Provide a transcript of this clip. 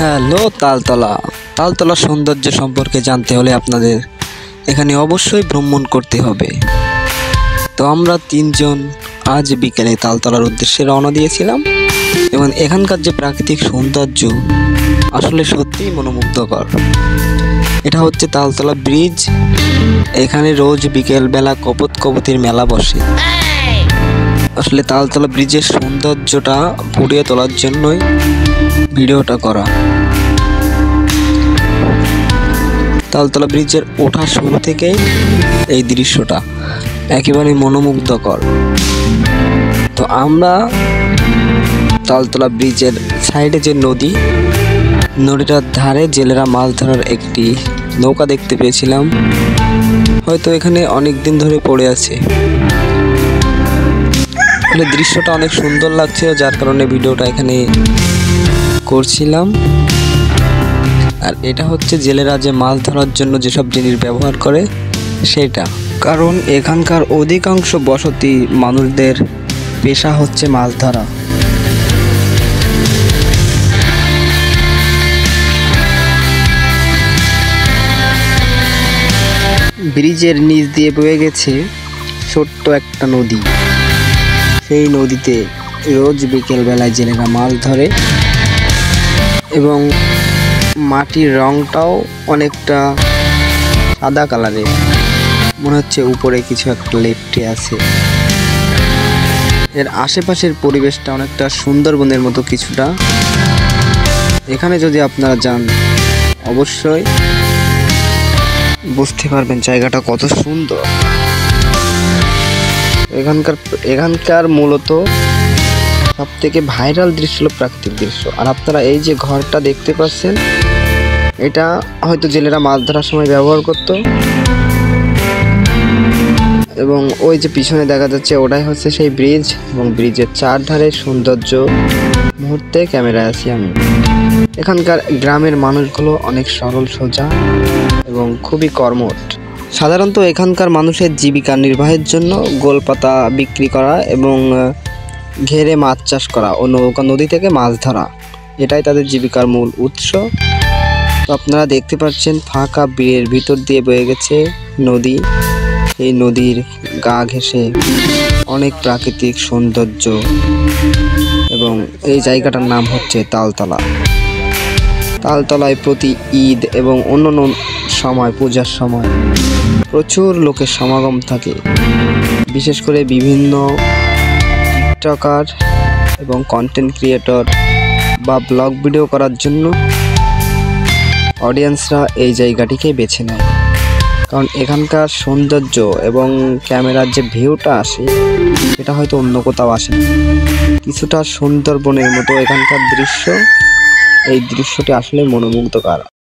Hello Taltala. তালতলার সৌন্দর্য সম্পর্কে জানতে হলে আপনাদের এখানে অবশ্যই ভ্রমণ করতে হবে। তো আমরা তিনজন আজ বিকেলে তালতলার উদ্দেশ্যে রওনা দিয়েছিলাম এবং এখানকার যে প্রাকৃতিক সৌন্দর্য আসলে সত্যিই মনোমুগ্ধকর। এটা হচ্ছে তালতলা ব্রিজ। এখানে রোজ বিকেলবেলা কপোতির মেলা বসে। আসলে তালতলা ব্রিজের সৌন্দর্যটা ফুটিয়ে তোলার জন্যই ভিডিওটা করা। তালতলা ব্রিজের ওঠা শুরু থেকেই এই দৃশ্যটা একেবারে মনোমুগ্ধকর। তো আমরা তালতলা ব্রিজের সাইডে যে নদীটার ধারে জেলেরা মাছ ধরার একটি নৌকা দেখতে পেয়েছিলাম। হয়তো এখানে অনেক দিন ধরে পড়ে আছে। দৃশ্যটা অনেক সুন্দর লাগছিল, যার কারণে ভিডিওটা এখানে করছিলাম। আর এটা হচ্ছে জেলেরা যে মাছ ধরার জন্য যেসব জিনিস ব্যবহার করে সেটা, কারণ এখানকার অধিকাংশ বসতি মানুষদের পেশা হচ্ছে মাছ ধরা। ব্রিজের নিচ দিয়ে বয়ে গেছে ছোট্ট একটা নদী। সেই নদীতে রোজ বিকেল বেলায় জেলেরা মাছ ধরে এবং মাটির রংটাও অনেকটা সাদা কালারের, মনে হচ্ছে উপরে কিছু একটা লেপ্টে আছে। এর আশেপাশের পরিবেশটা অনেকটা সুন্দরবনের মতো কিছুটা। এখানে যদি আপনারা যান অবশ্যই বুঝতে পারবেন জায়গাটা কত সুন্দর। এখানকার মূলত সব থেকে ভাইরাল দৃশ্য হলো প্রাকৃতিক দৃশ্য। আর আপনারা এই যে ঘরটা দেখতে পাচ্ছেন, এটা হয়তো জেলেরা মাছ ধরার সময় ব্যবহার করত। এবং ওই যে পিছনে দেখা যাচ্ছে ওটাই হচ্ছে সেই ব্রিজ, এবং ব্রিজের চারধারে সৌন্দর্য মুহূর্তে ক্যামেরায় আছি আমি। এখানকার গ্রামের মানুষগুলো অনেক সরল সোজা এবং খুবই কর্মঠ। সাধারণত এখানকার মানুষের জীবিকা নির্বাহের জন্য গোলপাতা বিক্রি করা এবং ঘেরে মাছ চাষ করা ও নৌকা নদী থেকে মাছ ধরা, এটাই তাদের জীবিকার মূল উৎস। তো আপনারা দেখতে পাচ্ছেন ফাঁকা বিলের ভিতর দিয়ে বয়ে গেছে নদী। এই নদীর গা ঘেঁষে অনেক প্রাকৃতিক সৌন্দর্য, এবং এই জায়গাটার নাম হচ্ছে তালতলা। তালতলায় প্রতি ঈদ এবং অন্যান্য সময়, পূজার সময় প্রচুর লোকের সমাগম থাকে। বিশেষ করে বিভিন্ন টিকটকার এবং কন্টেন্ট ক্রিয়েটর বা ব্লগ ভিডিও করার জন্য অডিয়েন্সরা এই জায়গাটিকে বেছে নেয়। কারণ এখানকার সৌন্দর্য এবং ক্যামেরার যে ভিউটা আসে এটা হয়তো অন্য কোথাও আসে না। কিছুটা সুন্দরবনের মতো এখানকার দৃশ্য, এই দৃশ্যটি আসলে মনোমুগ্ধকর।